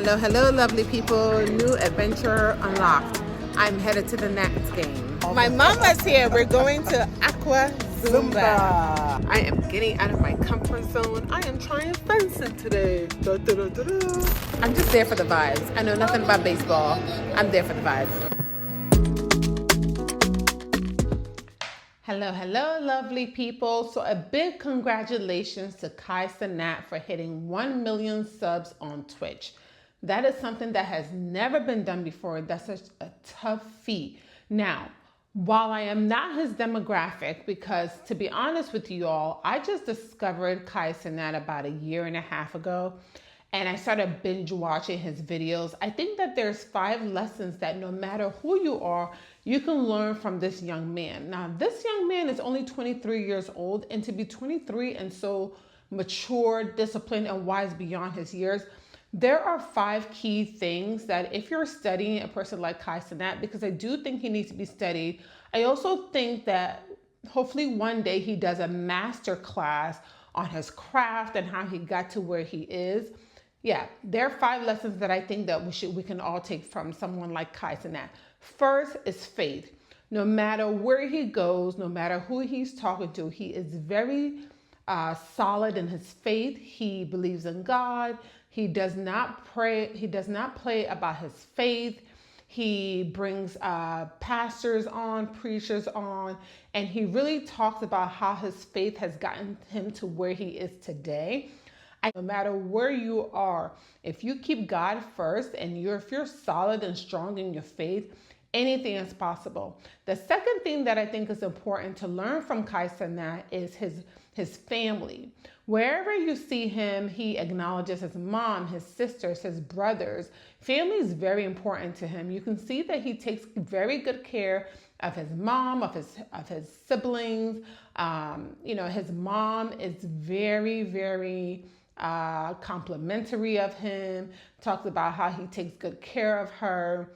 Hello, lovely people. New adventure unlocked. I'm headed to the Nats game. My mama's here. We're going to Aqua Zumba. I am getting out of my comfort zone. I am trying fencing today. I'm just there for the vibes. I know nothing about baseball. I'm there for the vibes. Hello, lovely people. So a big congratulations to Cenat for hitting 1 million subs on Twitch. That is something that has never been done before. That's such a tough feat. Now, while I am not his demographic, because to be honest with you all, I just discovered Cenat about a year and a half ago, and I started binge watching his videos. I think that there's 5 lessons that no matter who you are, you can learn from this young man. Now, this young man is only 23 years old, and to be 23 and so mature, disciplined, and wise beyond his years, there are 5 key things that if you're studying a person like Cenat, because I do think he needs to be studied, I also think that hopefully one day he does a master class on his craft and how he got to where he is. Yeah, there are 5 lessons that I think that we can all take from someone like Cenat. First is faith. No matter where he goes, no matter who he's talking to, he is very solid in his faith. He believes in God. He does not pray. He does not play about his faith. He brings pastors on, preachers on, and he really talks about how his faith has gotten him to where he is today. No matter where you are, if you keep God first and if you're solid and strong in your faith, anything is possible. The second thing that I think is important to learn from Cenat is his family. Wherever you see him, he acknowledges his mom, his sisters, his brothers. Family is very important to him. You can see that he takes very good care of his mom, of his siblings. His mom is very complimentary of him, talks about how he takes good care of her.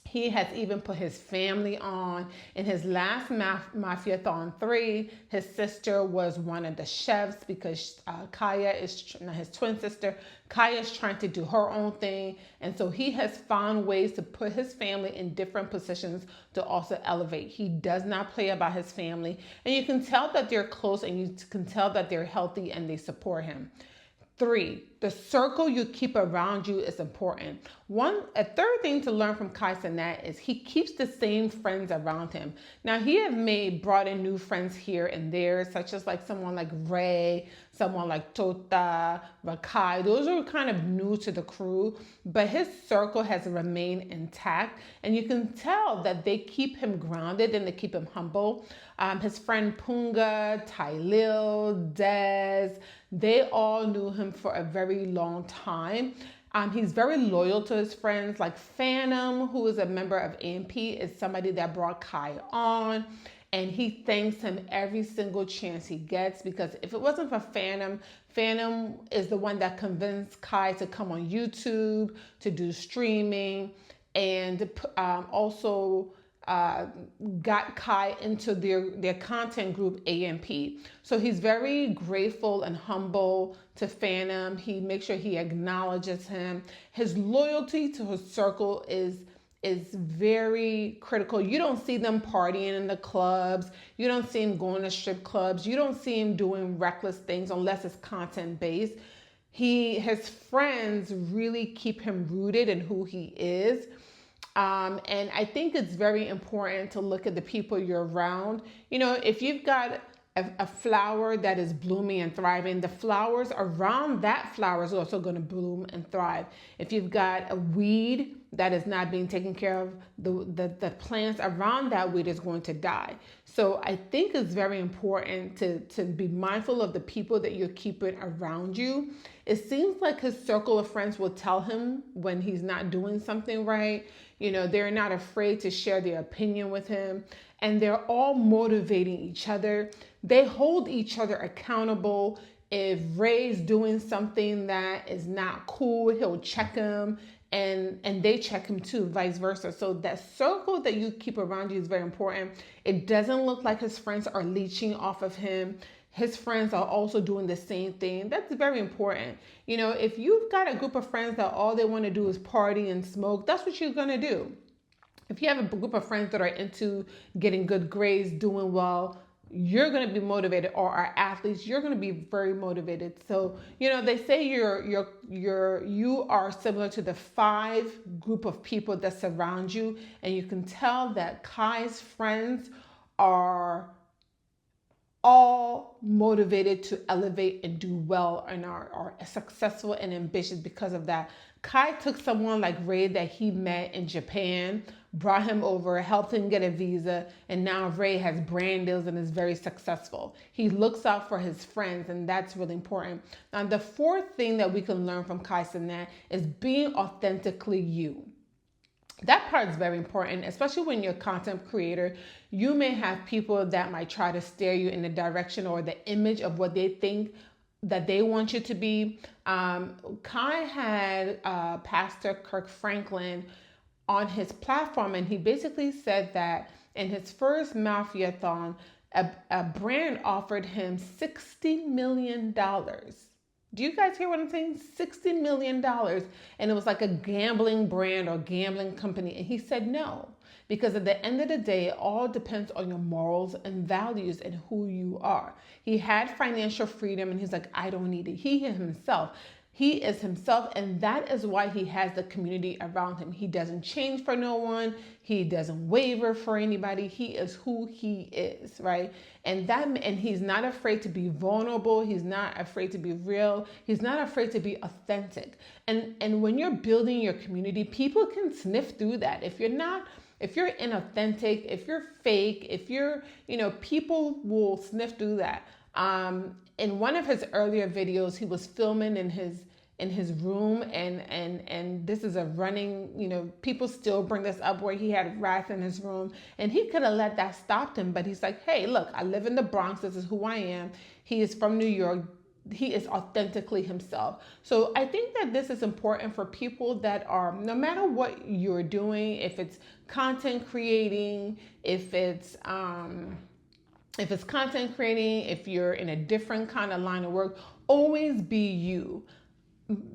He has even put his family on. In his last Mafiathon 3, his sister was one of the chefs because Kaya is his twin sister. Kaya is trying to do her own thing. And so he has found ways to put his family in different positions to also elevate. He does not play about his family. And you can tell that they're close and you can tell that they're healthy and they support him. 3, the circle you keep around you is important. A third thing to learn from Cenat is he keeps the same friends around him. Now, he have brought in new friends here and there, such as like someone like Ray, someone like Tota, Rakai. Those are kind of new to the crew, but his circle has remained intact. And you can tell that they keep him grounded and they keep him humble. His friend Punga, Tylil, Dez, they all knew him for a very long time. He's very loyal to his friends. Like Phantom, who is a member of AMP, is somebody that brought Kai on. And he thanks him every single chance he gets, because if it wasn't for Phantom is the one that convinced Kai to come on YouTube, to do streaming, and also got Kai into their content group AMP. So he's very grateful and humble to Phantom. He makes sure he acknowledges him. His loyalty to his circle is very critical. You don't see them partying in the clubs. You don't see him going to strip clubs. You don't see him doing reckless things unless it's content based. His friends really keep him rooted in who he is. And I think it's very important to look at the people you're around. If you've got a flower that is blooming and thriving, the flowers around that flower is also going to bloom and thrive. If you've got a weed that is not being taken care of, the plants around that weed is going to die. So I think it's very important to be mindful of the people that you're keeping around you. It seems like his circle of friends will tell him when he's not doing something right. They're not afraid to share their opinion with him, and they're all motivating each other. They hold each other accountable. If Ray's doing something that is not cool, he'll check him, and they check him too, vice versa. So that circle that you keep around you is very important. It doesn't look like his friends are leeching off of him. his friends are also doing the same thing. That's very important. You know, if you've got a group of friends that all they want to do is party and smoke, that's what you're going to do. If you have a group of friends that are into getting good grades, doing well, you're going to be motivated, or are athletes, you're going to be very motivated. So, you know, they say you are similar to the 5 group of people that surround you, and you can tell that Kai's friends are all motivated to elevate and do well and are successful and ambitious because of that. Kai took someone like Ray that he met in Japan, brought him over, helped him get a visa, and now Ray has brand deals and is very successful. He looks out for his friends, and that's really important. Now, the 4th thing that we can learn from Kai Cenat is being authentically you. That part is very important, especially when you're a content creator. You may have people that might try to steer you in the direction or the image of what they think that they want you to be. Kai had Pastor Kirk Franklin on his platform, and he basically said that in his first Mafia-thon, a brand offered him $60 million. Do you guys hear what I'm saying? $60 million. And it was like a gambling brand or gambling company. And he said no, because at the end of the day, it all depends on your morals and values and who you are. He had financial freedom, and he's like, I don't need it. He is himself, and that is why he has the community around him. He doesn't change for no one. He doesn't waver for anybody. He is who he is, right? And he's not afraid to be vulnerable. He's not afraid to be real. He's not afraid to be authentic. And when you're building your community, people can sniff through that. If you're inauthentic, if you're fake, people will sniff through that. In one of his earlier videos, he was filming in his room, and this is a running, people still bring this up where he had rats in his room, and he could have let that stop him, but he's like, hey, look, I live in the Bronx. This is who I am. He is from New York. He is authentically himself. So I think that this is important for people that are, no matter what you're doing, if it's content creating, if it's content creating, if you're in a different kind of line of work, always be you.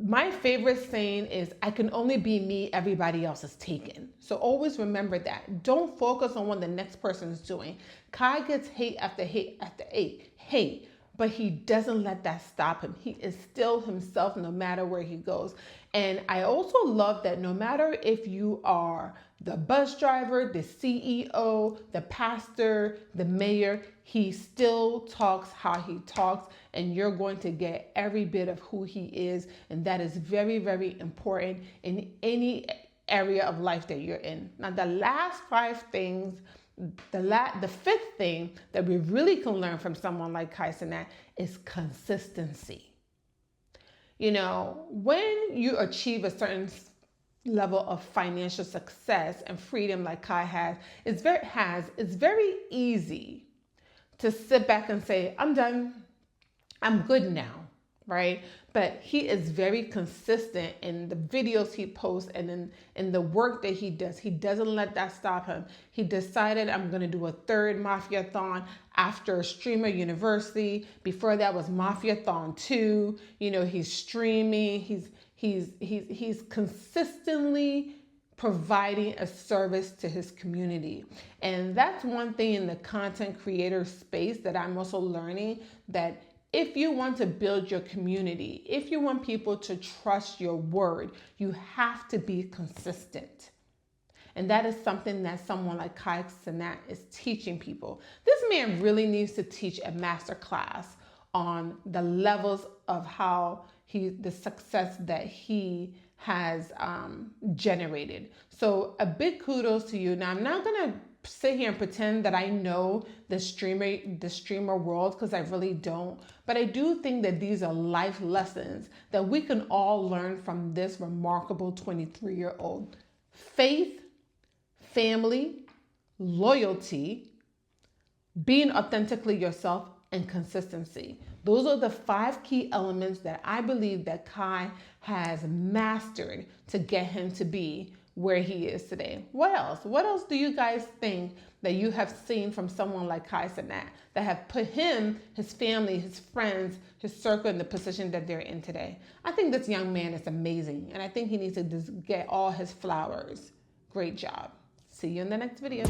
My favorite saying is, I can only be me, everybody else is taken. So always remember that. Don't focus on what the next person is doing. Kai gets hate after hate after hate, but he doesn't let that stop him. He is still himself no matter where he goes. And I also love that no matter if you are the bus driver, the CEO, the pastor, the mayor, he still talks how he talks, and you're going to get every bit of who he is. And that is very, very important in any area of life that you're in. Now, the last 5 things, the 5th thing that we really can learn from someone like Kai Cenat is consistency. When you achieve a certain level of financial success and freedom like Kai has, it's very easy to sit back and say, I'm done, I'm good now, right? But he is very consistent in the videos he posts and in the work that he does. He doesn't let that stop him. He decided, I'm going to do a 3rd Mafia-thon after Streamer University. Before that was Mafia-thon 2. He's streaming. He's consistently providing a service to his community. And that's one thing in the content creator space that I'm also learning, that if you want to build your community, if you want people to trust your word, you have to be consistent. And that is something that someone like Kai Cenat is teaching people. This man really needs to teach a master class on the levels of how the success that he has generated. So a big kudos to you. Now, I'm not going to sit here and pretend that I know the streamer world, because I really don't. But I do think that these are life lessons that we can all learn from this remarkable 23-year-old. Faith, family, loyalty, being authentically yourself, and consistency. Those are the 5 key elements that I believe that Kai has mastered to get him to be where he is today. What else? What else do you guys think that you have seen from someone like Cenat that have put him, his family, his friends, his circle in the position that they're in today. I think this young man is amazing, and I think he needs to just get all his flowers. Great job. See you in the next video.